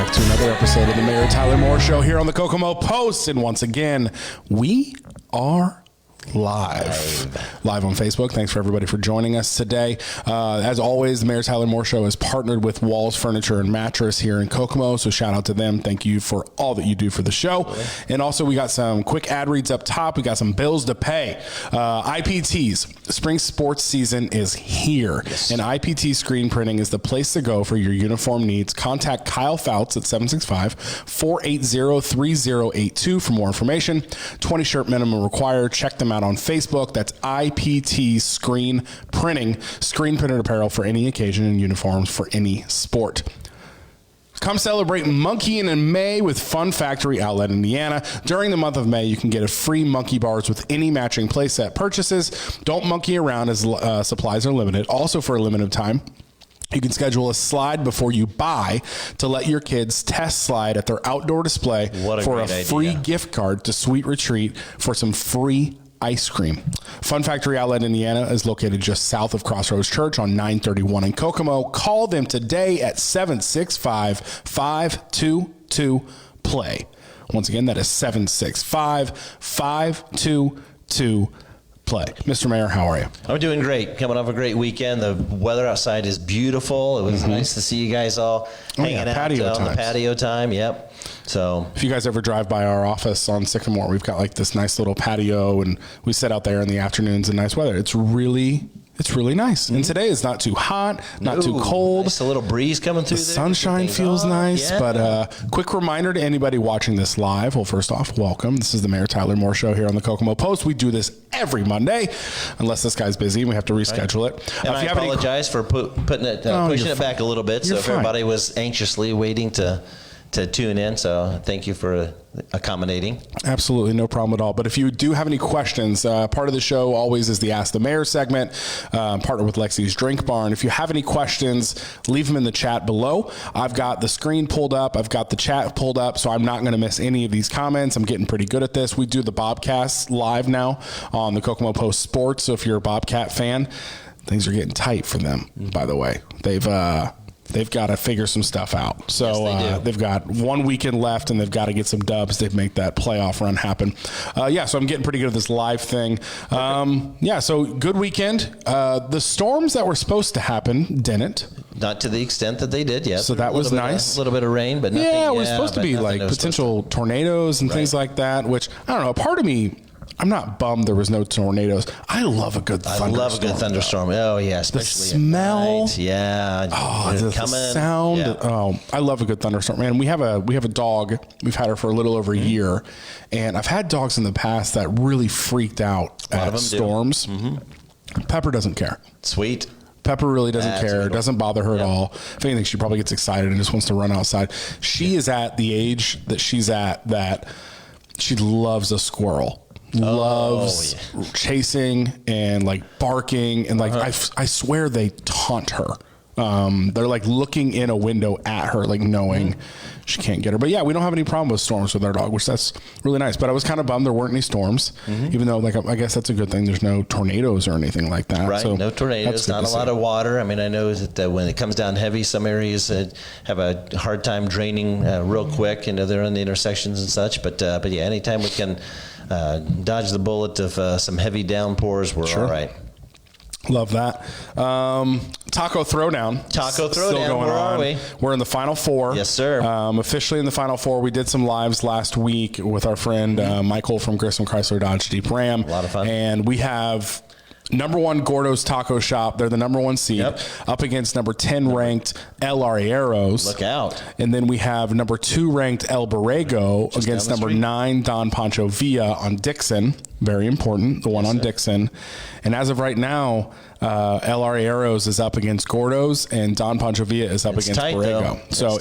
back to another episode of the Mayor Tyler Moore Show here on the Kokomo Post. And once again, we are live on Facebook. Thanks for everybody for joining us today. As always, the Mayor Tyler Moore Show is partnered with Walls Furniture and Mattress here in Kokomo, so shout out to them. Thank you for all that you do for the show. And also, we got some quick ad reads up top. We got some bills to pay. IPTs, spring sports season is here, and IPT screen printing is the place to go for your uniform needs. Contact Kyle Fouts at 765-480-3082 for more information. 20 shirt minimum required. Check them out on Facebook. That's IPT Screen Printing, screen printed apparel for any occasion and uniforms for any sport. Come celebrate monkeying in May with Fun Factory Outlet, Indiana. During the month of May, you can get a free monkey bars with any matching playset purchases. Don't monkey around as supplies are limited. Also, for a limited time, you can schedule a slide before you buy to let your kids test slide at their outdoor display for a free gift card to Sweet Retreat for some free ice cream. Fun Factory Outlet, Indiana is located just south of Crossroads Church on 931 in Kokomo. Call them today at 765-522-PLAY. Once again, that is 765-522-PLAY. Mr. Mayor, how are you? I'm doing great. Coming off a great weekend. The weather outside is beautiful. It was nice to see you guys all hanging out on the patio time. Yep. So if you guys ever drive by our office on Sycamore, we've got like this nice little patio, and we sit out there in the afternoons in nice weather. It's really nice. And today is not too hot, not too cold. Nice, a little breeze coming through. The sunshine feels nice. Yeah. But quick reminder to anybody watching this live. Well, first off, welcome. This is the Mayor Tyler Moore Show here on the Kokomo Post. We do this every Monday, unless this guy's busy and we have to reschedule it. And I apologize for pushing it back a little bit. So if everybody was anxiously waiting to tune in, so thank you for accommodating. Absolutely, no problem at all. But if you do have any questions, part of the show always is the Ask the Mayor segment, partner with Lexi's Drink Barn. If you have any questions, leave them in the chat below. I've got the screen pulled up. I've got the chat pulled up, so I'm not going to miss any of these comments. I'm getting pretty good at this. We do the Bobcast live now on the Kokomo Post Sports, so if you're a Bobcat fan, things are getting tight for them, by the way. They've got to figure some stuff out. So yes, they've got 1 weekend left, and they've got to get some dubs to make that playoff run happen. So I'm getting pretty good at this live thing. So good weekend. The storms that were supposed to happen didn't. Not to the extent that they did, yes. So that was nice. A little bit of rain, but nothing. Yeah, it was supposed to be like potential tornadoes and things like that, which, I don't know, part of me, I'm not bummed there was no tornadoes. I love a good thunderstorm. I love a good thunderstorm. Oh, yeah. Especially the smell. At night. Yeah. Oh, the sound. Yeah. Oh, I love a good thunderstorm. Man, we have a dog. We've had her for a little over a year. And I've had dogs in the past that really freaked out at storms. Pepper doesn't care. Sweet. Pepper really doesn't care. It doesn't bother her at all. If anything, she probably gets excited and just wants to run outside. She is at the age that she's at that she loves a squirrel. Loves chasing and like barking and like I swear they taunt her. They're like looking in a window at her, like knowing she can't get her. But yeah, we don't have any problem with storms with our dog, which that's really nice. But I was kind of bummed there weren't any storms, even though like I guess that's a good thing. There's no tornadoes or anything like that. Right, so no tornadoes, not a lot of water. I mean, I know that when it comes down heavy, some areas have a hard time draining real quick. You know, they're in the intersections and such. But yeah, anytime we can dodge the bullet of some heavy downpours, we're all right. Love that. Taco Throwdown. Still going where on. Are we? We're in the Final Four. Yes, sir. Officially in the Final Four. We did some lives last week with our friend Michael from Grissom Chrysler Dodge Jeep Ram. A lot of fun. And we have number 1 Gordo's Taco Shop. They're the number 1 seed up against number 10 ranked El Arrieros. Look out. And then we have number 2 ranked El Borrego against number 9 Don Pancho Villa on Dixon. Very important, the one on Dixon. And as of right now, El Arrieros is up against Gordo's, and Don Pancho Villa is up against Borrego. So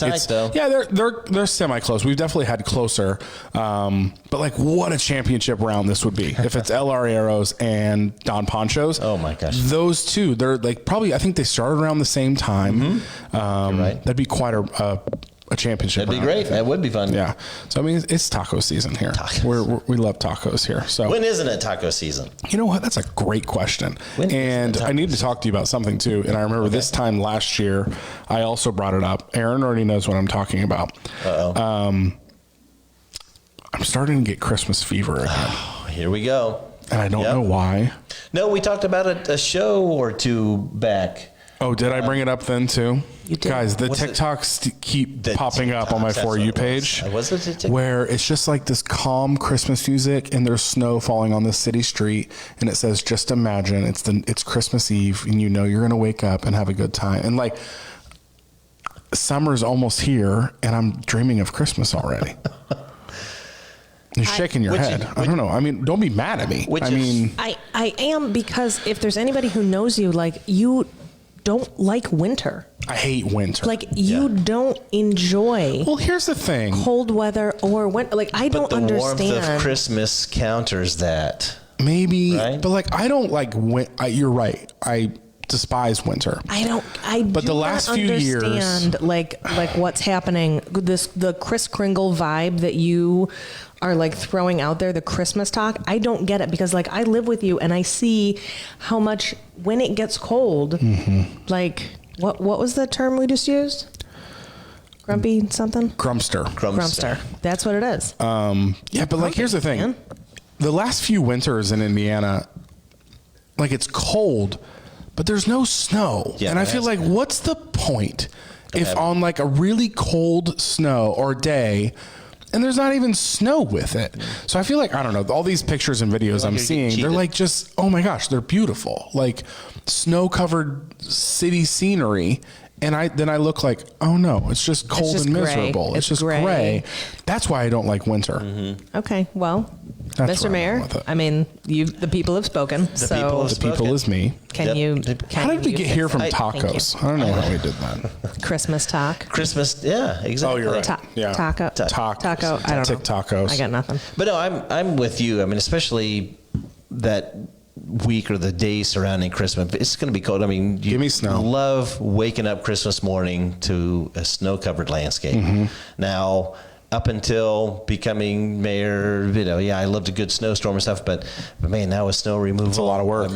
they're semi-close. We've definitely had closer. But like, what a championship round this would be if it's El Arrieros and Don Pancho's. Oh my gosh, those two, they're like probably. I think they started around the same time. Right. That'd be quite a championship. That'd be great. That would be fun. Yeah. So I mean, it's taco season here. We love tacos here. So when isn't it taco season? You know what? That's a great question. And I need to talk to you about something too. And I remember this time last year, I also brought it up. Aaron already knows what I'm talking about. I'm starting to get Christmas fever again. Here we go. And I don't know why. No, we talked about it a show or two back. Oh, did I bring it up then too? You did. Guys, the TikToks keep popping up on my For You page. Was it TikTok? Where it's just like this calm Christmas music and there's snow falling on the city street and it says, just imagine it's Christmas Eve and you know you're going to wake up and have a good time. And like summer's almost here and I'm dreaming of Christmas already. You're shaking your head. I don't know. I mean, don't be mad at me. I am, because if there's anybody who knows you, like, you don't like winter. I hate winter. Like, you don't enjoy. Well, here's the thing. Cold weather or winter. Like, I don't understand. But the warmth of Christmas counters that. Maybe. Right? But like, I don't like you're right. I despise winter. But the last few years, like what's happening, the Kris Kringle vibe that you are like throwing out there, the Christmas talk, I don't get it, because like I live with you and I see how much when it gets cold, like what was the term we just used? Grumpy something? Grumpster. That's what it is. Yeah, but like here's the thing. Man. The last few winters in Indiana, like it's cold, but there's no snow. Yeah, and I feel like what's the point if on like a really cold snow or day and there's not even snow with it. So I feel like, I don't know, all these pictures and videos I'm seeing, they're like just, oh my gosh, they're beautiful. Like snow-covered city scenery. And then I look like, oh no, it's just cold and miserable. It's just gray. That's why I don't like winter. Okay, well, Mr. Mayor, I mean, the people have spoken. The people is me. How did we get here from tacos? I don't know how we did that. Christmas talk. Christmas, yeah, exactly. Oh, you're right. Taco. Taco. I don't know. Tacos. I got nothing. But no, I'm with you. I mean, especially that week or the days surrounding Christmas, it's going to be cold. I mean, give me snow. Love waking up Christmas morning to a snow-covered landscape. Now, up until becoming mayor, I loved a good snowstorm and stuff, but man, now with snow removal, it's a lot of work.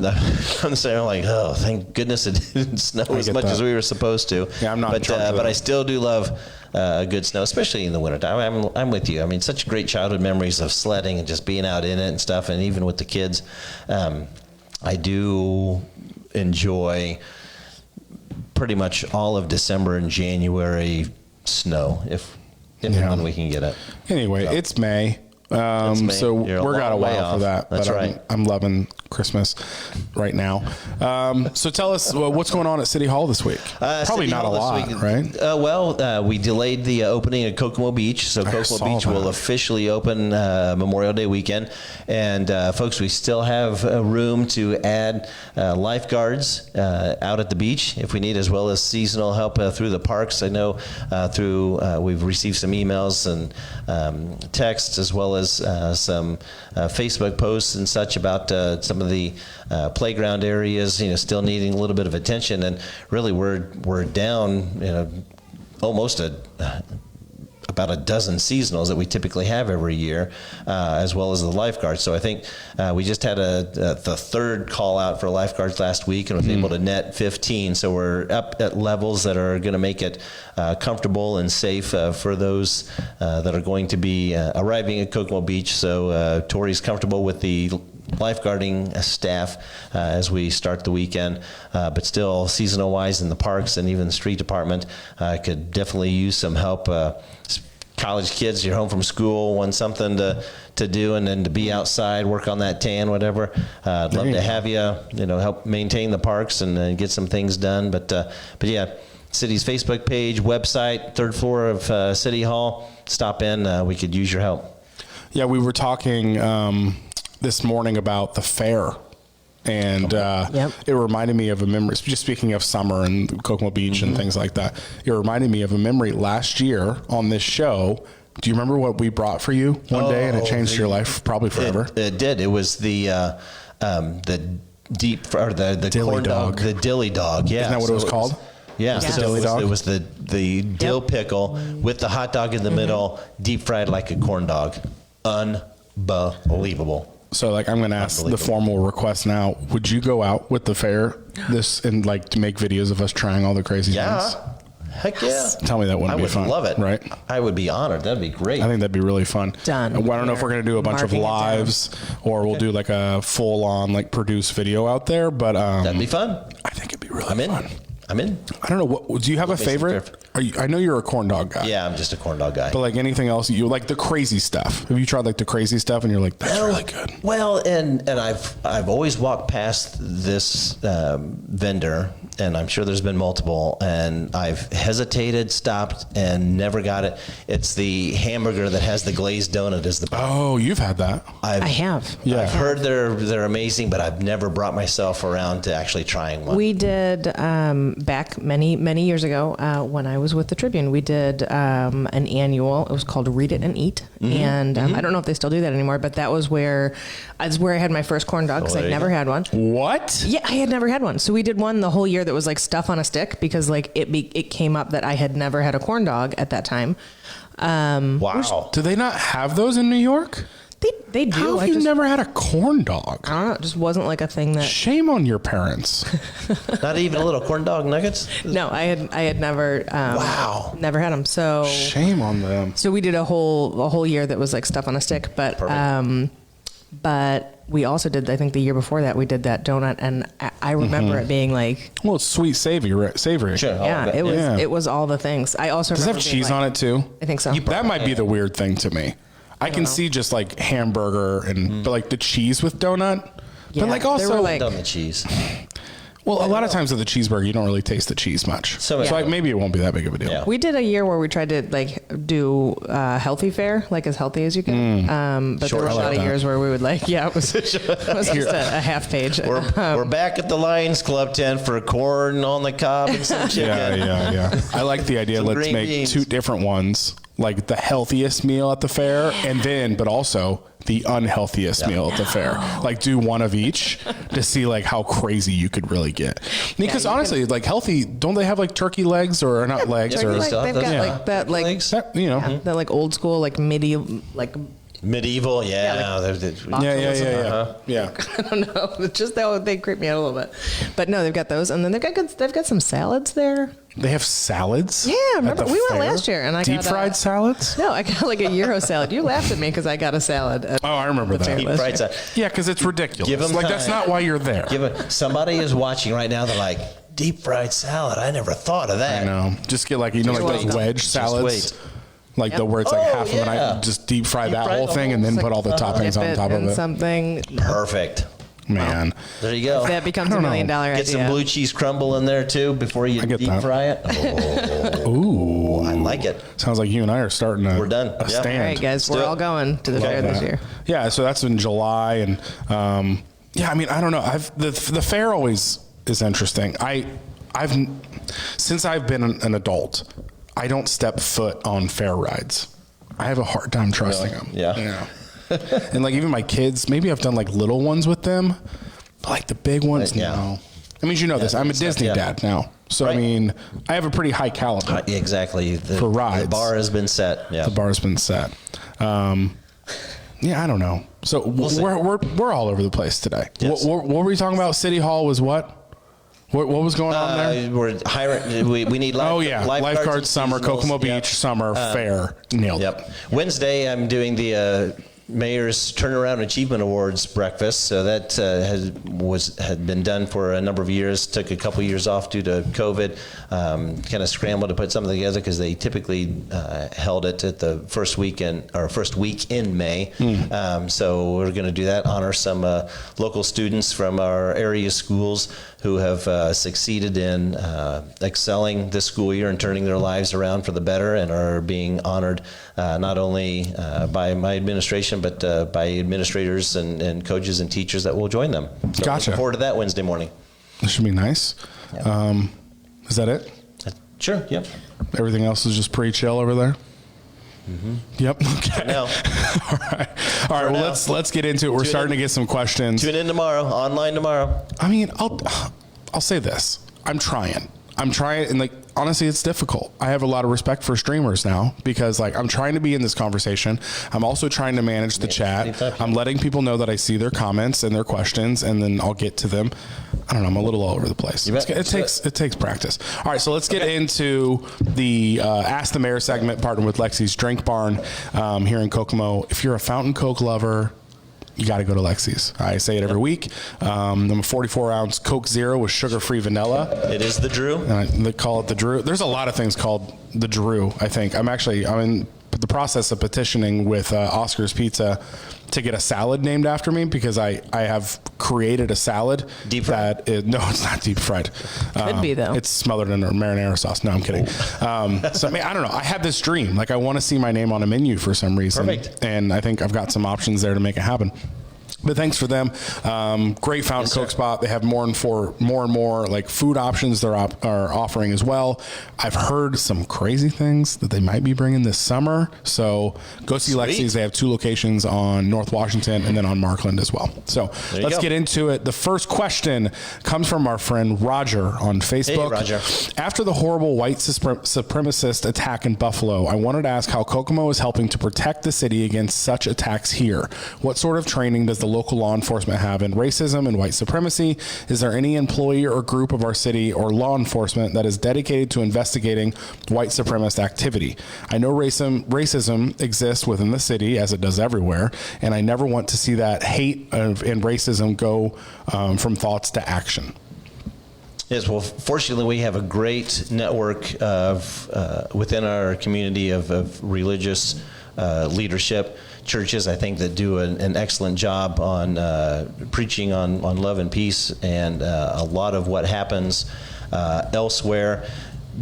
I'm saying like, oh, thank goodness it didn't snow as much as we were supposed to. Yeah, I'm not. But I still do love good snow, especially in the wintertime. I'm with you. I mean, such great childhood memories of sledding and just being out in it and stuff, and even with the kids, I do enjoy pretty much all of December and January snow, if and when we can get it. Anyway, it's May. So we're got a while for that. That's right. I'm loving Christmas right now. So tell us what's going on at City Hall this week. Probably not a lot, right? We delayed the opening at Kokomo Beach. So Kokomo Beach will officially open Memorial Day weekend. And folks, we still have room to add lifeguards out at the beach if we need, as well as seasonal help through the parks. I know we've received some emails and texts, as well as some Facebook posts and such about some of the playground areas, still needing a little bit of attention. And really, we're down, almost about a dozen seasonals that we typically have every year, as well as the lifeguards. So I think we just had the third call out for lifeguards last week and was able to net 15. So we're up at levels that are going to make it comfortable and safe for those that are going to be arriving at Kokomo Beach. So Tori's comfortable with the lifeguarding staff as we start the weekend, but still seasonal wise in the parks and even the street department could definitely use some help. College kids, you're home from school, want something to do, and then to be outside, work on that tan, whatever. I'd love to have you, help maintain the parks and get some things done. But yeah, city's Facebook page, website, third floor of City Hall. Stop in. We could use your help. Yeah, we were talking this morning about the fair, and it reminded me of a memory. Just speaking of summer and Kokomo Beach and things like that, it reminded me of a memory last year on this show. Do you remember what we brought for you one day, and it changed your life probably forever? It did. It was the deep or the dilly corn dog, the dilly dog. Yeah, isn't that what it was called? Yeah, Was the so dilly dog? it was the dill pickle with the hot dog in the middle, deep fried like a corn dog. Unbelievable. So, like, I'm going to ask the formal request now. Would you go out with the fair and like to make videos of us trying all the crazy things? Heck yeah. Tell me that wouldn't be fun. I would love it. Right? I would be honored. That'd be great. I think that'd be really fun. Done. I don't know if we're going to do a bunch Marking of it down. lives or we'll do like a full on like produced video out there, but That'd be fun. I think it'd be really I'm in. fun. I'm in. I don't know. What do you have a favorite? I know you're a corn dog guy. Yeah, I'm just a corn dog guy. But like anything else, you like the crazy stuff. Have you tried like the crazy stuff and you're like, that's really good? Well, and I've always walked past this vendor, and I'm sure there's been multiple, and I've hesitated, stopped, and never got it. It's the hamburger that has the glazed donut as the. Oh, you've had that. I have. Yeah. I've heard they're amazing, but I've never brought myself around to actually trying one. We did back many years ago when I was with the Tribune. We did an annual. It was called Read It and Eat, and I don't know if they still do that anymore. But that was where I had my first corn dog because I'd never had one. What? Yeah, I had never had one. So we did one the whole year that was like stuff on a stick because like it came up that I had never had a corn dog at that time. Wow. Do they not have those in New York? They do. How have you never had a corn dog? I don't know. It just wasn't like a thing that. Shame on your parents. Not even a little corn dog nuggets? No, I had never. Wow. Never had them. So Shame on them. So we did a whole year that was like stuff on a stick, but but we also did, I think the year before that we did that donut, and I remember it being like, Well, it's sweet, savory. Sure. yeah, it was it was all the things. I also Does it have remember being cheese like- on it too? I think so. That might be the weird thing to me. I can see just like hamburger and but like the cheese with donut. Yeah, But like they were also, like- Done the cheese. well, a lot of times with the cheeseburger, you don't really taste the cheese much. So Yeah. like maybe it won't be that big of a deal. Yeah. We did a year where we tried to like do healthy fare, like as healthy as you can. But there were a I like lot of that. years where we would like, it was just a half page. We're back at the Lions Club tent for corn on the cob and some chicken. Yeah. I like the idea. Some Let's green make beans. two different ones, like the healthiest meal at the fair, but also the unhealthiest meal at the fair. Like do one of each to see like how crazy you could really get. Because honestly, like healthy, don't they have like turkey legs or not legs turkey or legs. They've got like that, like Legs. that, you know? that like old school, like medieval, like Medieval, yeah. Yeah. I don't know. It's just that they creep me out a little bit. But no, they've got those, and then they've got some salads there. They have salads. Yeah, at remember the we went fair? last year, and I deep got fried salads. No, I got like a Euro salad. You laughed at me because I got a salad. Oh, I remember that. Deep fried salad. Yeah, because it's ridiculous. Give 'em like that's time. not why you're there. Somebody is watching right now. They're like, deep fried salad. I never thought of that. I know. Just get like like You're those welcome. wedge Just salads. wait. Like the where it's like Oh, half of an yeah. just deep fry Deep that fry whole the thing whole- and then It's put like, all the toppings dip on it top of in it. something Perfect. Man. There you go. that becomes $1 million idea. Get some blue cheese crumble in there too before you get deep that. fry it. Oh, Ooh. I like it. Sounds like you and I are starting a, We're done. a Yep. stand. All right, guys, do we're it. all going to the fair this year. Yeah, so that's in July, and yeah, I mean, I don't know. The fair always is interesting. I've since I've been an adult, I don't step foot on fair rides. I have a hard time trusting them. Yeah. You know? And like even my kids, maybe I've done like little ones with them, but like the big ones, Yeah. no. I mean, you know this. I'm a big stuff, Disney yeah. dad now, so I Right. mean, I have a pretty high caliber. Exactly. For rides. The bar has been set. Yeah. The bar's been set. Yeah, I don't know. So see. we're all over the place today. Yes. What were we talking about? City Hall was what? What was going on there? We're hiring. We need. Oh yeah, lifeguards summer, seasonals. Kokomo Yep. Beach summer fair. Nailed it. Yep. Wednesday, I'm doing the Mayor's Turnaround Achievement Awards breakfast. So that had been done for a number of years. Took a couple years off due to COVID. Kind of scrambled to put something together because they typically held it at the first week in May. So we're going to do that. Honor some local students from our area schools who have succeeded in excelling this school year and turning their lives around for the better, and are being honored not only by my administration, but by administrators and coaches and teachers that will join them. So Gotcha. looking forward to that Wednesday morning. This should be nice. Is that it? Sure. Yep. Everything else is just pretty chill over there. Yep. Okay. Now, All right. Well, now. let's get into it. We're starting to get some questions. tune in tomorrow. Online tomorrow. I mean, I'll say this. I'm trying. I'm trying, and like, honestly, it's difficult. I have a lot of respect for streamers now because like I'm trying to be in this conversation. I'm also trying to manage the chat. I'm letting people know that I see their comments and their questions, and then I'll get to them. I don't know. I'm a little all over the place. It takes practice. All right, so let's get into the Ask the Mayor segment, partnered with Lexi's Drink Barn here in Kokomo. If you're a Fountain Coke lover, you got to go to Lexi's. I say it every week. I'm a 44-ounce Coke Zero with sugar-free vanilla. It is the Drew. They call it the Drew. There's a lot of things called the Drew, I think. I'm in the process of petitioning with Oscar's Pizza to get a salad named after me because I have created a salad. Deep fried? No, it's not deep fried. Could be, though. It's smothered in a marinara sauce. No, I'm kidding. So, I mean, I don't know. I have this dream. Like, I want to see my name on a menu for some reason. Perfect. And I think I've got some options there to make it happen. But thanks for them. Great Fountain Coke spot. They have more and more like food options they're are offering as well. I've heard some crazy things that they might be bringing this summer. So go see Lexi's. They have 2 locations on North Washington and then on Markland as well. So let's get into it. The first question comes from our friend Roger on Facebook. Hey, Roger. After the horrible white supremacist attack in Buffalo, I wanted to ask how Kokomo is helping to protect the city against such attacks here. What sort of training does the local law enforcement have in racism and white supremacy? Is there any employee or group of our city or law enforcement that is dedicated to investigating white supremacist activity? I know racism exists within the city, as it does everywhere, and I never want to see that hate and racism go from thoughts to action. Yes, well, fortunately, we have a great network of within our community of religious leadership. Churches, I think, that do an excellent job on preaching on love and peace, and a lot of what happens elsewhere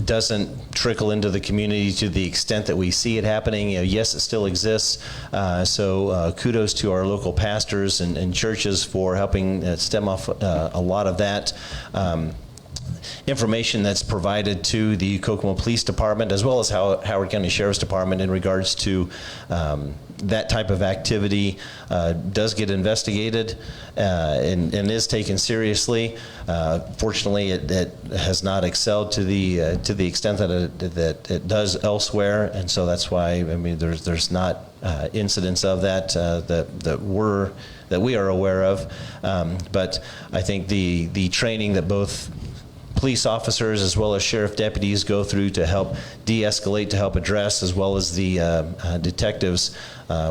doesn't trickle into the community to the extent that we see it happening. Yes, it still exists. So kudos to our local pastors and churches for helping stem off a lot of that. Information that's provided to the Kokomo Police Department as well as Howard County Sheriff's Department in regards to that type of activity does get investigated and is taken seriously. Fortunately, it has not excelled to the extent that it does elsewhere, and so that's why I mean there's not incidents of that that we are aware of. But I think the training that both police officers as well as sheriff deputies go through to help de-escalate, to help address, as well as the detectives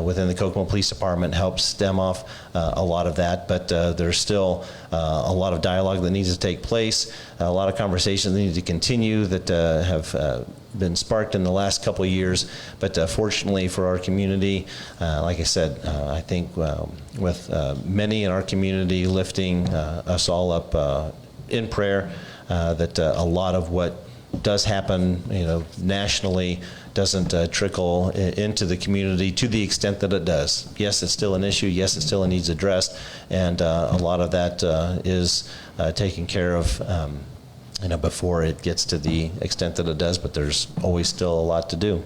within the Kokomo Police Department help stem off a lot of that. But there's still a lot of dialogue that needs to take place, a lot of conversations that need to continue that have been sparked in the last couple of years. But fortunately for our community, like I said, I think with many in our community lifting us all up in prayer, that a lot of what does happen, nationally doesn't trickle into the community to the extent that it does. Yes, it's still an issue. Yes, it still needs addressed, and a lot of that is taken care of, before it gets to the extent that it does. But there's always still a lot to do.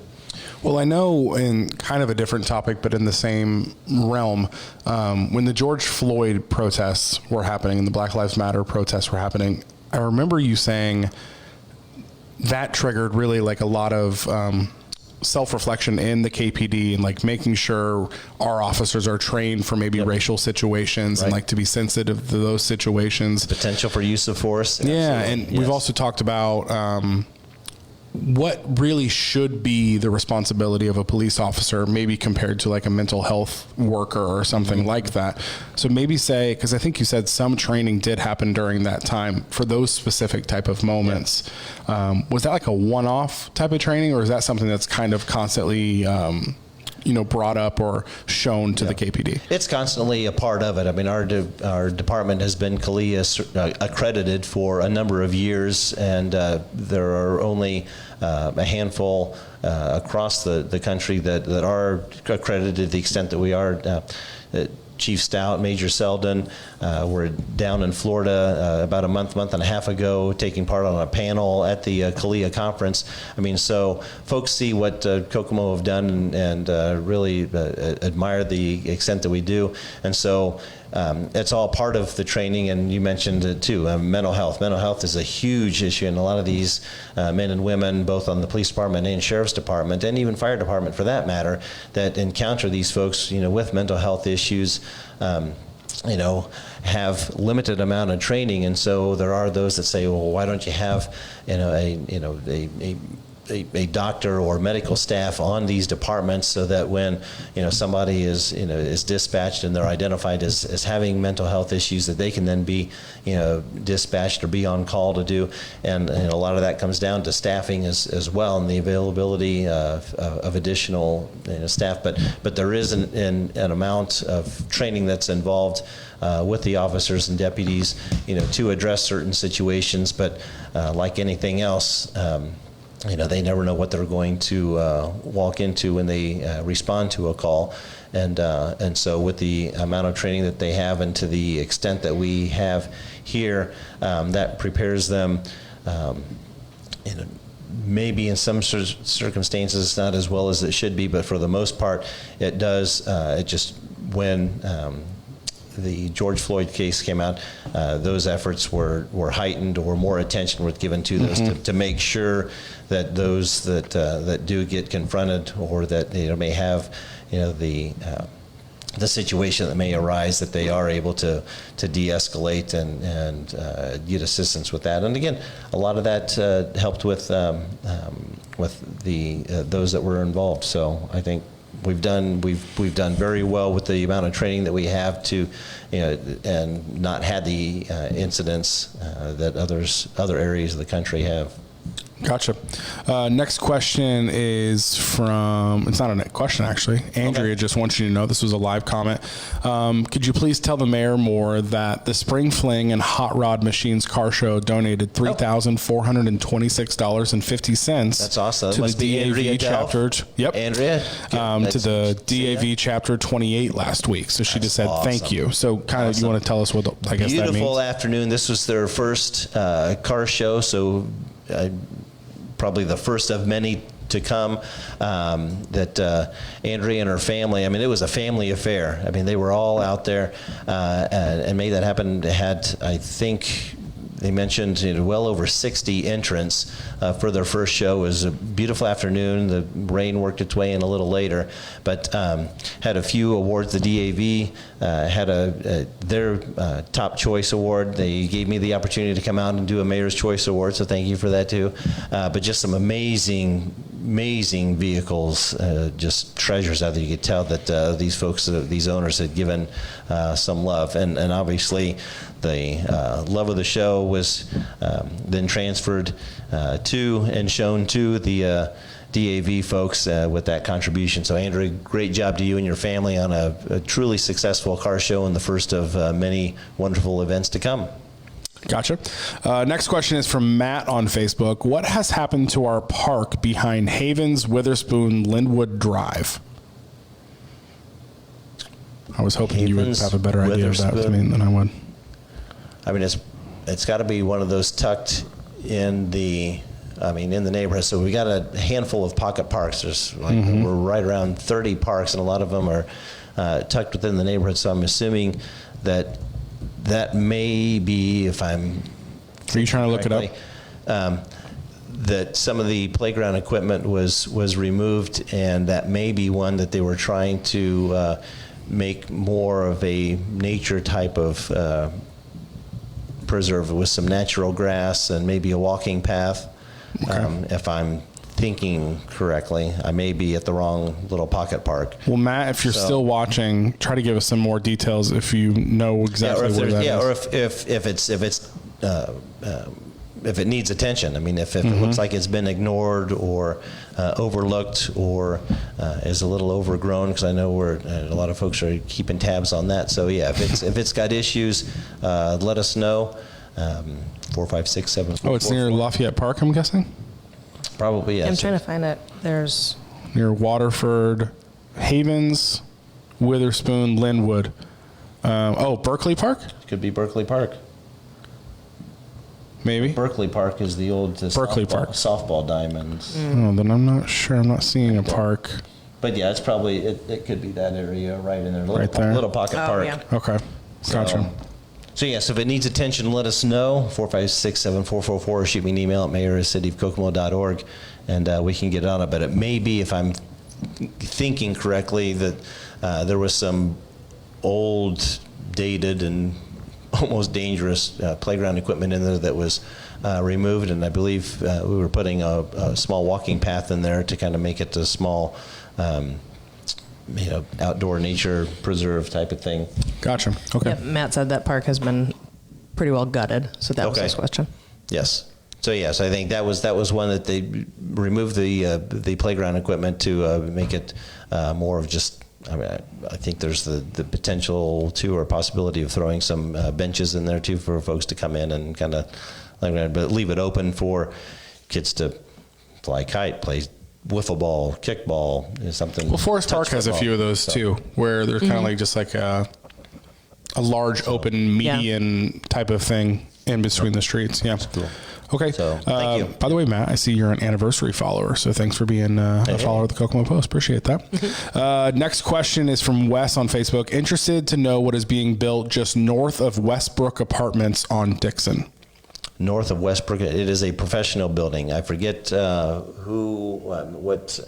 Well, I know in kind of a different topic, but in the same realm, when the George Floyd protests were happening and the Black Lives Matter protests were happening, I remember you saying that triggered really like a lot of self-reflection in the KPD and like making sure our officers are trained for maybe racial situations and like to be sensitive to those situations. Potential for use of force. Yeah, and we've also talked about what really should be the responsibility of a police officer, maybe compared to like a mental health worker or something like that. So maybe say, because I think you said some training did happen during that time for those specific type of moments. Was that like a one-off type of training, or is that something that's kind of constantly brought up or shown to the KPD? It's constantly a part of it. I mean, our department has been CALEA accredited for a number of years, and there are only a handful across the country that are accredited to the extent that we are. Chief Stout, Major Selden, were down in Florida about a month and a half ago, taking part on a panel at the CALEA conference. I mean, so folks see what Kokomo have done and really admire the extent that we do. And so it's all part of the training. And you mentioned it too, mental health. Mental health is a huge issue, and a lot of these men and women, both on the police department and sheriff's department, and even fire department for that matter, that encounter these folks, with mental health issues, have limited amount of training. And so there are those that say, well, why don't you have, a doctor or medical staff on these departments, so that when somebody is dispatched and they're identified as having mental health issues, that they can then be dispatched or be on call to do. And a lot of that comes down to staffing as well, and the availability of additional staff. But there is an amount of training that's involved with the officers and deputies to address certain situations. But like anything else, they never know what they're going to walk into when they respond to a call. And so with the amount of training that they have, and to the extent that we have here, that prepares them, maybe in some circumstances not as well as it should be, but for the most part it does. When the George Floyd case came out, those efforts were heightened, or more attention was given to those, to make sure that those that do get confronted, or that may have the situation that may arise, that they are able to de-escalate and get assistance with that. And again, a lot of that helped with the those that were involved. So I think we've done very well with the amount of training that we have to, and not had the incidents that other areas of the country have. Gotcha. Next question is from, it's not a question actually. Andrea just wants you to know, this was a live comment. Could you please tell the mayor more that the Spring Fling and Hot Rod Machines Car Show donated $3,426.50. That's awesome. To the DAV chapter. Yep. Andrea. To the DAV chapter 28 last week. So she just said thank you. So kind of, you want to tell us what I guess that means? Beautiful afternoon. This was their first car show, so probably the first of many to come. That Andrea and her family, it was a family affair. They were all out there and made that happen. They had, I think, they mentioned well over 60 entrants for their first show. It was a beautiful afternoon. The rain worked its way in a little later, but had a few awards. The DAV had their top choice award. They gave me the opportunity to come out and do a Mayor's Choice Award, so thank you for that too. But just some amazing vehicles, just treasures out there. You could tell that these folks, these owners, had given some love, and obviously the love of the show was then transferred to and shown to the DAV folks with that contribution. So Andrew, great job to you and your family on a truly successful car show, and the first of many wonderful events to come. Gotcha. Next question is from Matt on Facebook. What has happened to our park behind Havens, Witherspoon, Linwood Drive? I was hoping you would have a better idea of that than I would. It's got to be one of those tucked in the neighborhood. So we got a handful of pocket parks. There's we're right around 30 parks, and a lot of them are tucked within the neighborhood. So I'm assuming that may be, if I'm... Are you trying to look it up? That some of the playground equipment was removed, and that may be one that they were trying to make more of a nature type of preserve, with some natural grass and maybe a walking path. Okay. If I'm thinking correctly, I may be at the wrong little pocket park. Well, Matt, if you're still watching, try to give us some more details if you know exactly where that is. Yeah, or if it needs attention. If it looks like it's been ignored or overlooked, or is a little overgrown, because I know a lot of folks are keeping tabs on that. So yeah, if it's got issues, let us know. 456-744. Oh, it's near Lafayette Park, I'm guessing? Probably, yes. I'm trying to find it. There's... Near Waterford, Havens, Witherspoon, Linwood. Berkeley Park? Could be Berkeley Park. Maybe. Berkeley Park is the old softball diamonds. Oh, then I'm not sure. I'm not seeing a park. But yeah, it's probably, it could be that area right in there. Right there? Little pocket park. Yeah. Okay. Gotcha. So yes, if it needs attention, let us know. 456-7444, or shoot me an email at mayor@cityofkokomo.org, and we can get on it. But it may be, if I'm thinking correctly, that there was some old, dated, and almost dangerous playground equipment in there that was removed, and I believe we were putting a small walking path in there to kind of make it a small outdoor nature preserve type of thing. Gotcha. Okay. Yep, Matt said that park has been pretty well gutted, so that was his question. Yes. So yes, I think that was one that they removed the playground equipment to make it more of just. I mean, I think there's the potential to, or possibility of throwing some benches in there too for folks to come in and kind of, but leave it open for kids to fly kite, play wiffle ball, kickball, something. Well, Forest Park has a few of those too, where they're kind of like just like a large open median type of thing in between the streets. Yeah. Cool. Okay. So, thank you. By the way, Matt, I see you're an anniversary follower, so thanks for being a follower of the Kokomo Post. Appreciate that. Next question is from Wes on Facebook. Interested to know what is being built just north of Westbrook Apartments on Dixon. North of Westbrook, it is a professional building. I forget what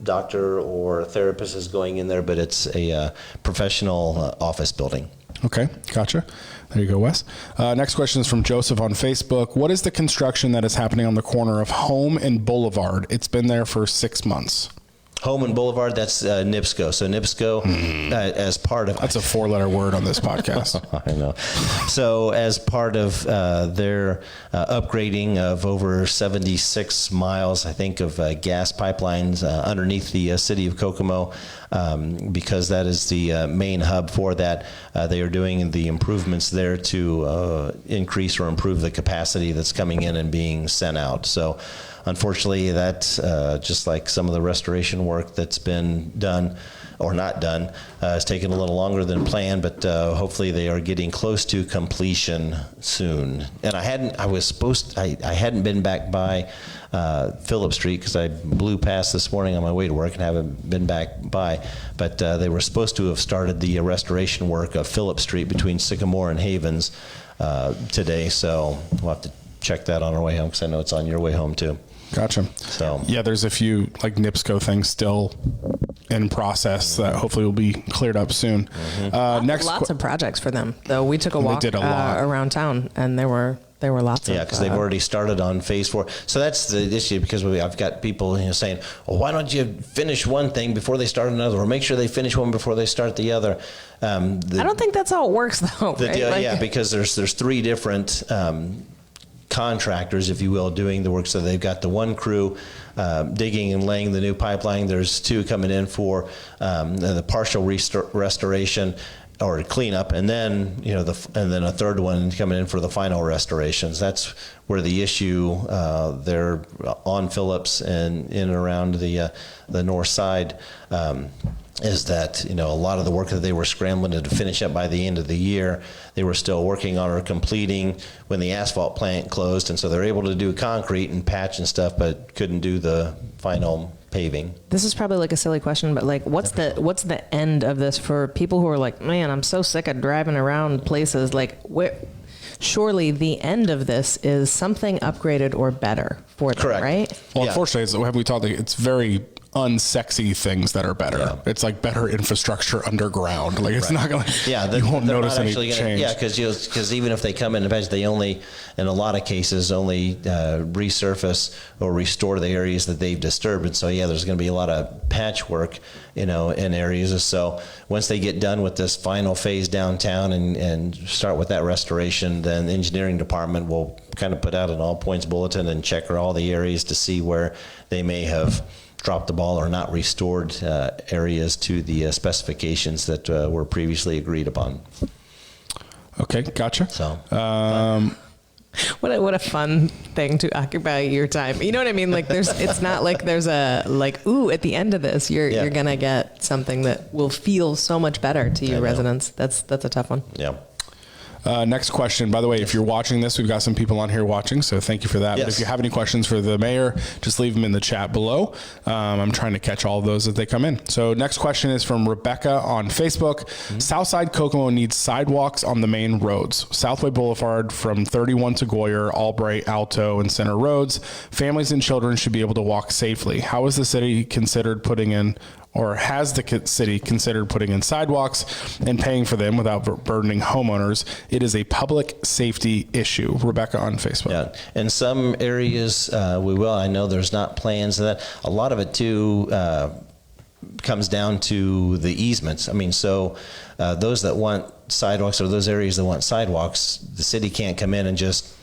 doctor or therapist is going in there, but it's a professional office building. Okay, gotcha. There you go, Wes. Next question is from Joseph on Facebook. What is the construction that is happening on the corner of Home and Boulevard? It's been there for 6 months. Home and Boulevard, that's NIPSCO. So NIPSCO, as part of... That's a 4-letter word on this podcast. I know. So as part of their upgrading of over 76 miles, I think, of gas pipelines underneath the city of Kokomo, because that is the main hub for that, they are doing the improvements there to increase or improve the capacity that's coming in and being sent out. So unfortunately, that, just like some of the restoration work that's been done or not done, has taken a little longer than planned, but hopefully they are getting close to completion soon. And I hadn't been back by Phillip Street because I blew past this morning on my way to work and haven't been back by, but they were supposed to have started the restoration work of Phillip Street between Sycamore and Havens today, so we'll have to check that on our way home because I know it's on your way home too. Gotcha. So yeah, there's a few like NIPSCO things still in process that hopefully will be cleared up soon. Lots of projects for them, though. We took a walk around town, and there were lots of... Yeah, because they've already started on phase 4. So that's the issue, because I've got people saying, well, why don't you finish one thing before they start another, or make sure they finish one before they start the other. I don't think that's how it works, though, right? Yeah, because there's 3 different contractors, if you will, doing the work. So they've got the one crew digging and laying the new pipeline. There's 2 coming in for the partial restoration or cleanup, and then and then a 3rd one coming in for the final restorations. That's where the issue there on Phillips and in and around the north side is that a lot of the work that they were scrambling to finish up by the end of the year, they were still working on or completing when the asphalt plant closed, and so they're able to do concrete and patch and stuff, but couldn't do the final paving. This is probably like a silly question, but like, what's the end of this for people who are like, man, I'm so sick of driving around places? Like, surely the end of this is something upgraded or better for them, correct, right? Well, unfortunately, we talked. It's very unsexy things that are better. Yeah. It's like better infrastructure underground. Like it's not going to. Yeah, you won't notice any change. Yeah, because even if they come in, they only, in a lot of cases, only resurface or restore the areas that they've disturbed. And so there's going to be a lot of patchwork, in areas. So once they get done with this final phase downtown and start with that restoration, then the engineering department will kind of put out an all points bulletin and check all the areas to see where they may have dropped the ball or not restored areas to the specifications that were previously agreed upon. Okay, gotcha. So, what a fun thing to occupy your time. You know what I mean? Like it's not like there's a ooh, at the end of this you're gonna get something that will feel so much better to you residents. That's a tough one. Yeah. Next question. By the way, if you're watching this, we've got some people on here watching, so thank you for that. Yes. But if you have any questions for the mayor, just leave them in the chat below. I'm trying to catch all of those as they come in. So next question is from Rebecca on Facebook. Southside Kokomo needs sidewalks on the main roads. Southway Boulevard from 31 to Goyer, Albright, Alto, and Center Roads. Families and children should be able to walk safely. How is the city considered putting in, or has the city considered putting in sidewalks and paying for them without burdening homeowners? It is a public safety issue. Rebecca on Facebook. Yeah, in some areas we will. I know there's not plans of that. A lot of it too comes down to the easements. I mean, so those that want sidewalks, or those areas that want sidewalks, the city can't come in and just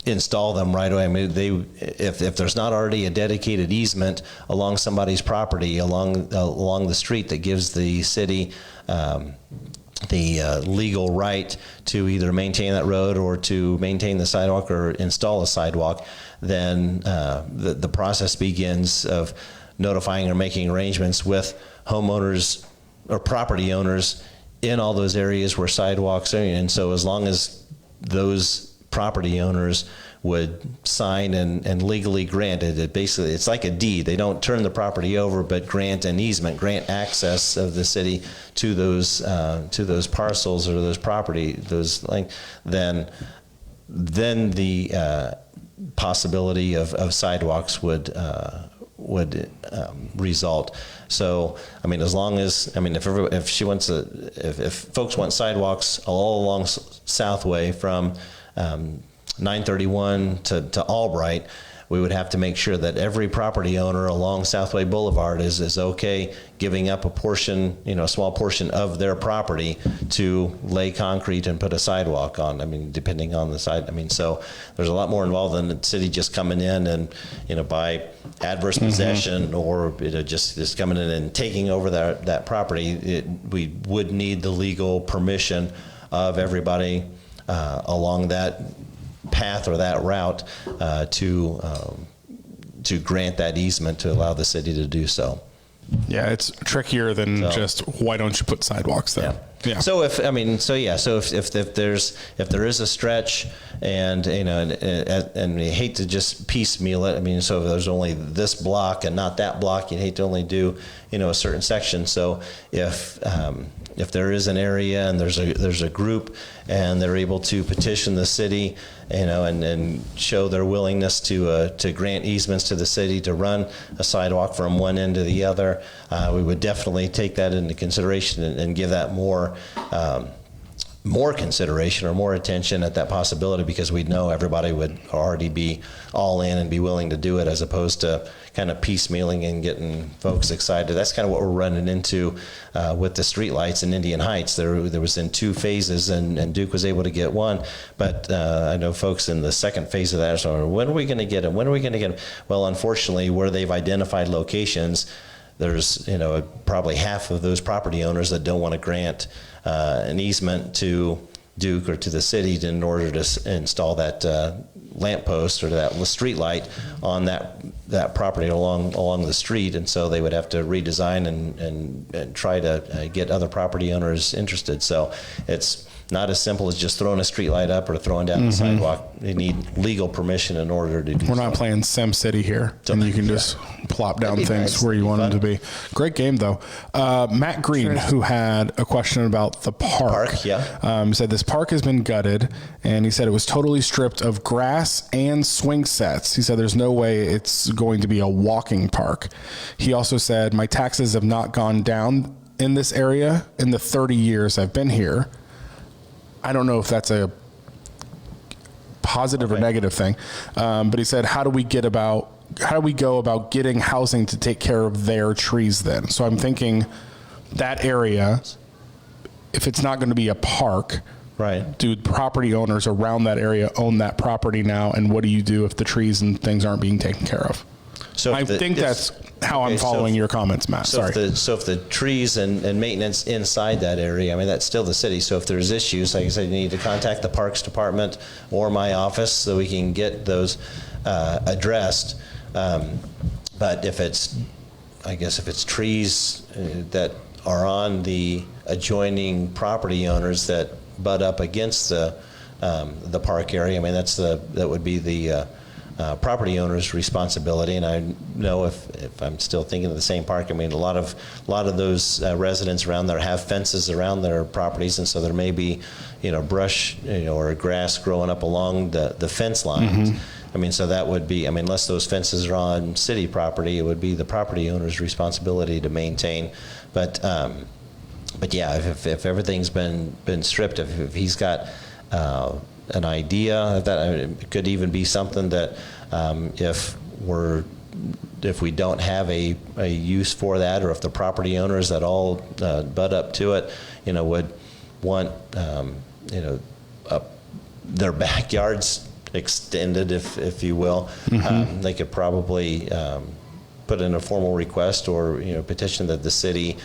install them right away. I mean, if there's not already a dedicated easement along somebody's property, along the street, that gives the city the legal right to either maintain that road or to maintain the sidewalk or install a sidewalk, then the process begins of notifying or making arrangements with homeowners or property owners in all those areas where sidewalks are. And so as long as those property owners would sign and legally grant it, basically it's like a deed. They don't turn the property over, but grant an easement, grant access of the city to those parcels or those property, then the possibility of sidewalks would result. So, I mean, as long as, I mean, if folks want sidewalks all along Southway from 931 to Albright, we would have to make sure that every property owner along Southway Boulevard is okay giving up a portion, a small portion of their property to lay concrete and put a sidewalk on. I mean, depending on the side. I mean, so there's a lot more involved than the city just coming in and, by adverse possession or just coming in and taking over that property. We would need the legal permission of everybody along that path or that route to grant that easement to allow the city to do so. Yeah, it's trickier than just why don't you put sidewalks there? Yeah. So if there is a stretch and and we hate to just piecemeal it. I mean, so if there's only this block and not that block, you'd hate to only do a certain section. So if there is an area and there's a group and they're able to petition the city, and show their willingness to grant easements to the city to run a sidewalk from one end to the other, we would definitely take that into consideration and give that more consideration or more attention at that possibility, because we'd know everybody would already be all in and be willing to do it, as opposed to kind of piecemealing and getting folks excited. That's kind of what we're running into with the streetlights in Indian Heights. There was in 2 phases, and Duke was able to get one, but I know folks in the second phase of that are saying, when are we going to get them? When are we going to get them? Well, unfortunately, where they've identified locations, there's probably half of those property owners that don't want to grant an easement to Duke or to the city in order to install that lamppost or that street light on that property along the street, and so they would have to redesign and try to get other property owners interested. So it's not as simple as just throwing a street light up or throwing down the sidewalk. You need legal permission in order to do so. We're not playing Sim City here, and you can just plop down things where you want them to be. Great game, though. Matt Green, who had a question about the park, said this park has been gutted, and he said it was totally stripped of grass and swing sets. He said there's no way it's going to be a walking park. He also said, my taxes have not gone down in this area in the 30 years I've been here. I don't know if that's a positive or negative thing, but he said, how do we go about getting housing to take care of their trees then? So I'm thinking that area, if it's not going to be a park, right? Do property owners around that area own that property now? And what do you do if the trees and things aren't being taken care of? So I think that's how I'm following your comments, Matt. Sorry. So if the trees and maintenance inside that area, I mean, that's still the city. So if there's issues, like I said, you need to contact the Parks Department or my office so we can get those addressed. But if it's trees that are on the adjoining property owners that butt up against the park area. I mean, that would be the property owner's responsibility. And I know if I'm still thinking of the same park, I mean, a lot of those residents around there have fences around their properties, and so there may be, brush, or grass growing up along the fence lines. I mean, so that would be, unless those fences are on city property, it would be the property owner's responsibility to maintain. But yeah, if everything's been stripped, if he's got an idea that it could even be something that if we don't have a use for that, or if the property owners that all butt up to it, would want their backyards extended, if you will, they could probably put in a formal request or petition that the city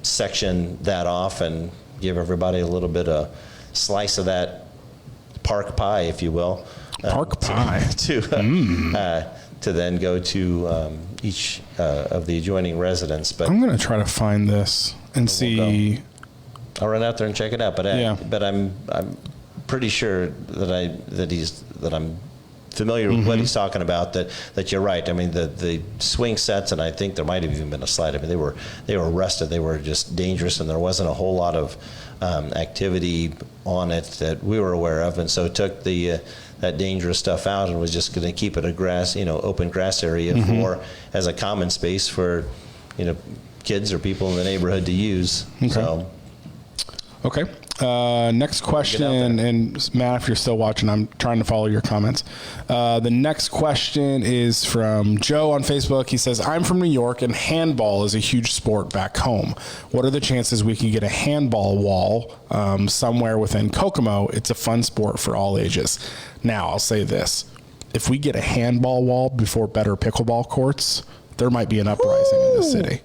section that off and give everybody a little bit of slice of that park pie, if you will. Park pie. To then go to each of the adjoining residents. But I'm going to try to find this and see. I'll run out there and check it out. But but I'm pretty sure that I'm familiar with what he's talking about. That you're right. I mean, the swing sets, and I think there might have even been a slide. I mean, they were rusted. They were just dangerous, and there wasn't a whole lot of activity on it that we were aware of, and so took that dangerous stuff out and was just going to keep it a grass, open grass area as a common space for, kids or people in the neighborhood to use. Okay. So. Okay. Next question, and Matt, if you're still watching, I'm trying to follow your comments. The next question is from Joe on Facebook. He says, I'm from New York, and handball is a huge sport back home. What are the chances we can get a handball wall somewhere within Kokomo? It's a fun sport for all ages. Now, I'll say this. If we get a handball wall before better pickleball courts, there might be an uprising in the city.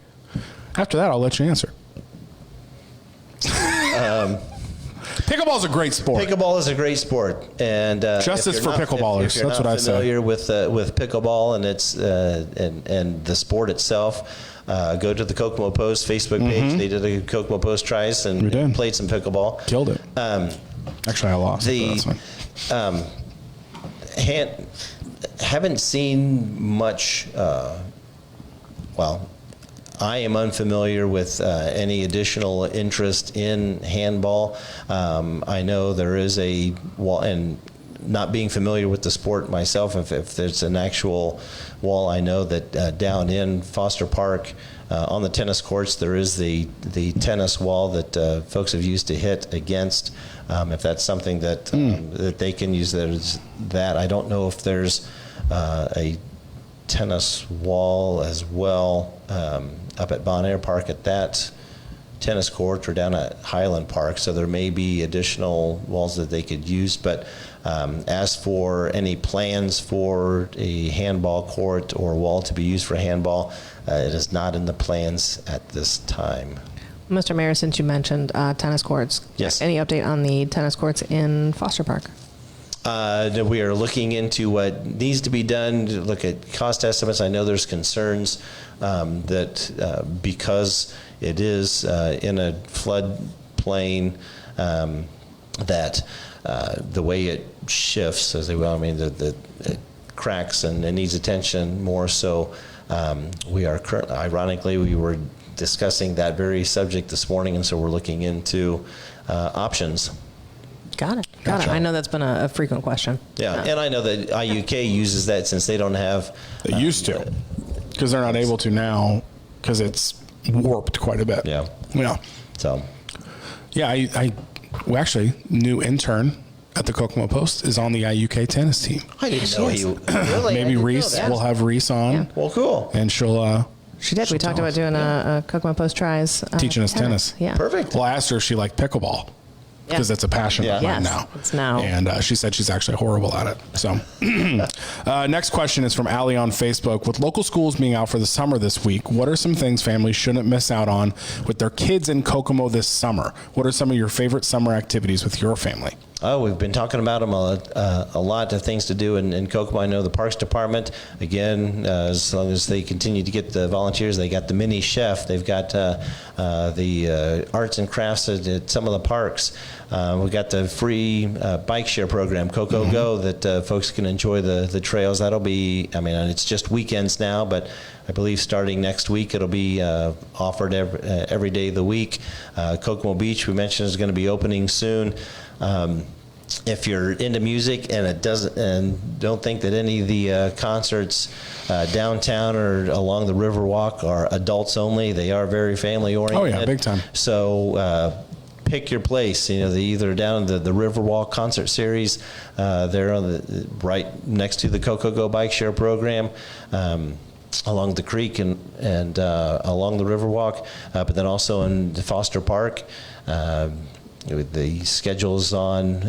After that, I'll let you answer. Pickleball is a great sport. Pickleball is a great sport, and justice for pickleballers. That's what I say. If you're not familiar with pickleball and its and the sport itself, go to the Kokomo Post Facebook page. They did a Kokomo Post tries and played some pickleball. Killed it. Actually, I lost. Haven't seen much. I am unfamiliar with any additional interest in handball. I know there is a wall, and not being familiar with the sport myself, if there's an actual wall, I know that down in Foster Park on the tennis courts, there is the tennis wall that folks have used to hit against. If that's something that that they can use, that I don't know if there's a tennis wall as well up at Bon Air Park at that tennis court, or down at Highland Park. So there may be additional walls that they could use. But as for any plans for a handball court or wall to be used for handball, it is not in the plans at this time. Mr. Mayor, since you mentioned tennis courts, yes. Any update on the tennis courts in Foster Park? We are looking into what needs to be done to look at cost estimates. I know there's concerns that because it is in a floodplain, that the way it shifts, as they will, it cracks and it needs attention more. So we are currently, ironically, we were discussing that very subject this morning, and so we're looking into options. Got it. Gotcha. I know that's been a frequent question. Yeah, and I know that IUK uses that since they don't have. They used to, because they're not able to now, because it's warped quite a bit. Yeah. Yeah. So. Yeah, we actually, new intern at the Kokomo Post is on the IUK tennis team. I didn't know he. Really? Maybe Reese. We'll have Reese on. Yeah. Well, cool. And she'll. She did. We talked about doing a Kokomo Post tries. Teaching us tennis. Yeah. Perfect. Well, I asked her if she liked pickleball. Because it's a passion of mine now. It's now. And she said she's actually horrible at it. So, next question is from Allie on Facebook. With local schools being out for the summer this week, what are some things families shouldn't miss out on with their kids in Kokomo this summer? What are some of your favorite summer activities with your family? Oh, we've been talking about them a lot of things to do in Kokomo. I know the Parks Department, again, as long as they continue to get the volunteers, they got the mini chef, they've got the arts and crafts at some of the parks. We got the free bike share program, Coco Go, that folks can enjoy the trails. That'll be, I mean, it's just weekends now, but I believe starting next week it'll be offered every day of the week. Kokomo Beach, we mentioned, is going to be opening soon. If you're into music and don't think that any of the concerts downtown or along the Riverwalk are adults only, they are very family oriented. Oh yeah, big time. So pick your place. You know, they either down the Riverwalk concert series, they're on right next to the Coco Go bike share program. Along the creek and along the Riverwalk, but then also in Foster Park. The schedule's on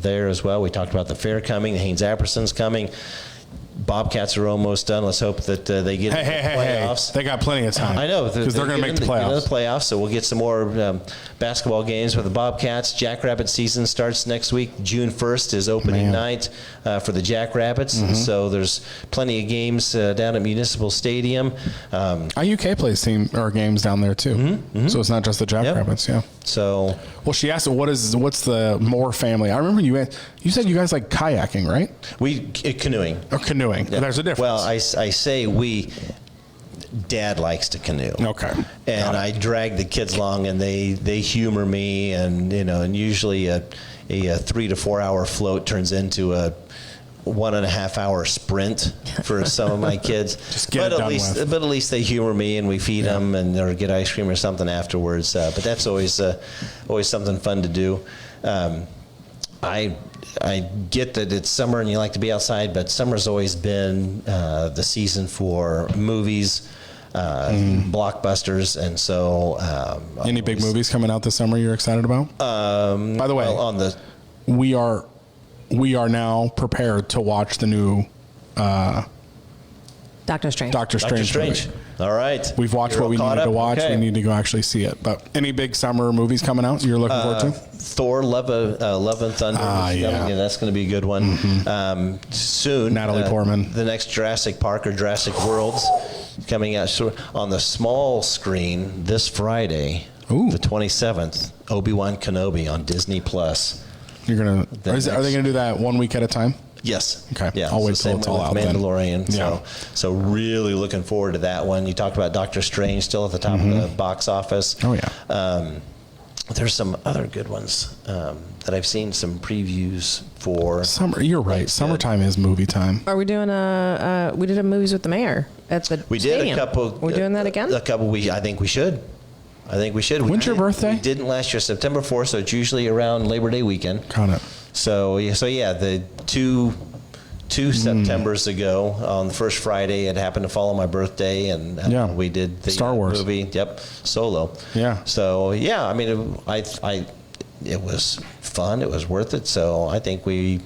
there as well. We talked about the fair coming, the Haynes Apperson's coming. Bobcats are almost done. Let's hope that they get into the playoffs. They got plenty of time. I know, because they're going to make the playoffs. So we'll get some more basketball games with the Bobcats. Jackrabbit season starts next week. June 1st is opening night for the Jackrabbits. So there's plenty of games down at Municipal Stadium. IUK plays games down there too. So it's not just the Jackrabbits. Yeah. So, well, she asked, "What's the more family?" I remember you said you guys like kayaking, right? Canoeing. Or canoeing. Yeah. There's a difference. Well, I say we. Dad likes to canoe. Okay. And I drag the kids along, and they humor me, and and usually a 3 to 4 hour float turns into a 1.5 hour sprint for some of my kids. But at least they humor me, and we feed them or get ice cream or something afterwards. But that's always something fun to do. I get that it's summer and you like to be outside, but summer's always been the season for movies, blockbusters, and so. Any big movies coming out this summer you're excited about? By the way, we are now prepared to watch the new Doctor Strange. Doctor Strange. All right. We've watched what we needed to watch. Okay. We need to go actually see it. But any big summer movies coming out you're looking forward to? Thor, Love and Thunder. Yeah, that's going to be a good one. Soon. Natalie Portman. The next Jurassic Park or Jurassic Worlds coming out on the small screen this Friday, the 27th, Obi-Wan Kenobi on Disney+. Are they going to do that 1 week at a time? Yes. Okay. Yeah. I'll wait till it's all out. Mandalorian. Then. Yeah. So really looking forward to that one. You talked about Doctor Strange, still at the top of the box office. Oh yeah. There's some other good ones that I've seen some previews for. Summer. You're right. Summertime is movie time. Are we doing we did a movies with the mayor at the We stadium. did a couple. We're doing that again? A couple. I think we should. When's your birthday? We didn't last year, September 4th, so it's usually around Labor Day weekend. Got it. So the two Septembers ago on the first Friday, it happened to follow my birthday, and we did the Star Wars movie. Yep, Solo. Yeah. So I mean, it was fun. It was worth it. So I think we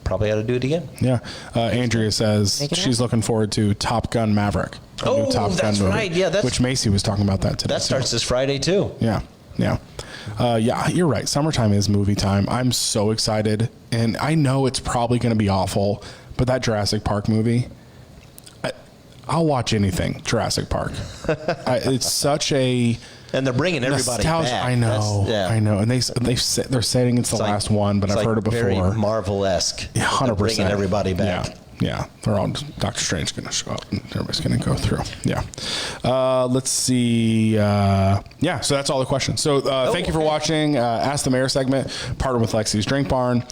probably ought to do it again. Yeah. Andrea says she's looking forward to Top Gun Maverick. New Top Gun movie, right. Yeah, which Macy was talking about that today. That starts this Friday too. Yeah. You're right. Summertime is movie time. I'm so excited, and I know it's probably going to be awful, but that Jurassic Park movie, I'll watch anything Jurassic Park. It's such a and they're bringing everybody back. I know, and they're saying it's the last one, but I've heard it before. Very Marvel-esque. 100%. Bringing everybody back. Yeah, they're all Doctor Strange going to show up, and everybody's going to go through. Yeah, let's see. So that's all the questions. So thank you for watching Ask the Mayor segment, partnered with Lexi's Drink Barn.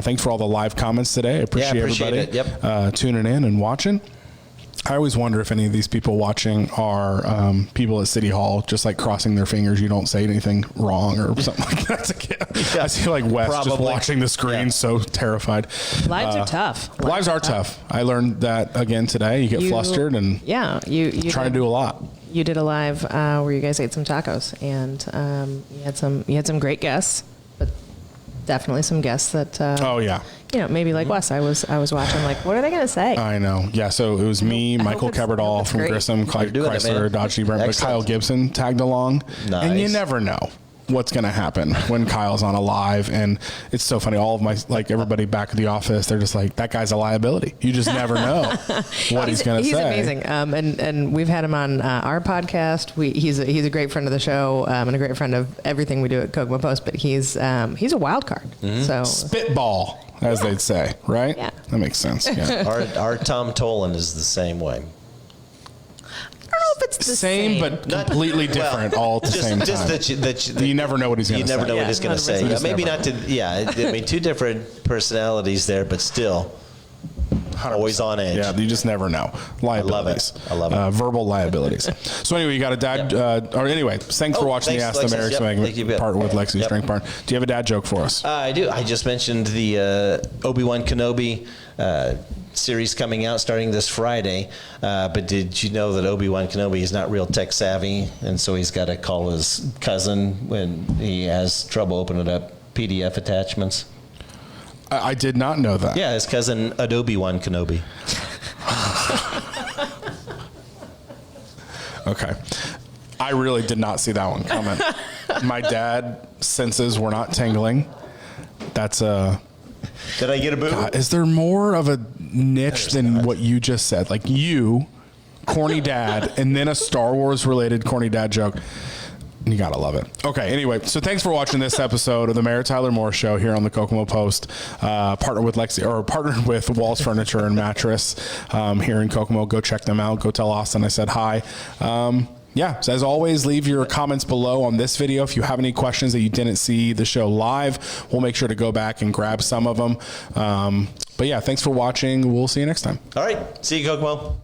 Thanks for all the live comments today. I appreciate everybody tuning in and watching. I always wonder if any of these people watching are people at City Hall, just like crossing their fingers you don't say anything wrong or something like that. I see like Wes just watching the screen, so terrified. Lives are tough. Lives are tough. I learned that again today. You get flustered and you try to do a lot. You did a live where you guys ate some tacos, and you had some great guests, but definitely some guests that maybe like Wes. I was watching like, what are they going to say? I know. Yeah. So it was me, Michael Keberdahl from Grissom, Chrysler, Dodge Jeep, but Kyle Gibson tagged along. Nice. And you never know. what's going to happen when Kyle's on a live. And it's so funny. All of my, like everybody back at the office, they're just like, that guy's a liability. You just never know what he's going to say. He's amazing. And we've had him on our podcast. He's a great friend of the show and a great friend of everything we do at Kokomo Post, but he's a wild card. So Spitball, as they'd say, right? Yeah. That makes sense. Yeah. Our Tom Tolan is the same way. I don't know if it's the same. But completely different all at the same time. Just you never know what he's going to say. You never know what he's going to say. Yeah, maybe not to. Yeah, I mean, two different personalities there, but still, 100%. Always on edge. Yeah, you just never know. Liabilities. I love it. Verbal liabilities. So anyway, you got a dad. Or anyway, thanks for watching the Ask the Marriage part with Lexi's Drink Barn. Do you have a dad joke for us? I do. I just mentioned the Obi-Wan Kenobi series coming out starting this Friday. But did you know that Obi-Wan Kenobi is not real tech savvy, and so he's got to call his cousin when he has trouble opening up PDF attachments? I did not know that. Yeah, his cousin Adobe-Wan Kenobi. Okay. I really did not see that one coming. My dad senses were not tingling. That's a... Did I get a boo? God, is there more of a niche than what you just said? Like you, corny dad, and then a Star Wars related corny dad joke. You gotta love it. Okay, anyway, so thanks for watching this episode of the Mayor Tyler Moore Show here on the Kokomo Post. Partnered with Walls Furniture and Mattress here in Kokomo. Go check them out. Go tell Austin I said hi. Yeah, so as always, leave your comments below on this video. If you have any questions that you didn't see the show live, we'll make sure to go back and grab some of them. But yeah, thanks for watching. We'll see you next time. All right. See you, Kokomo.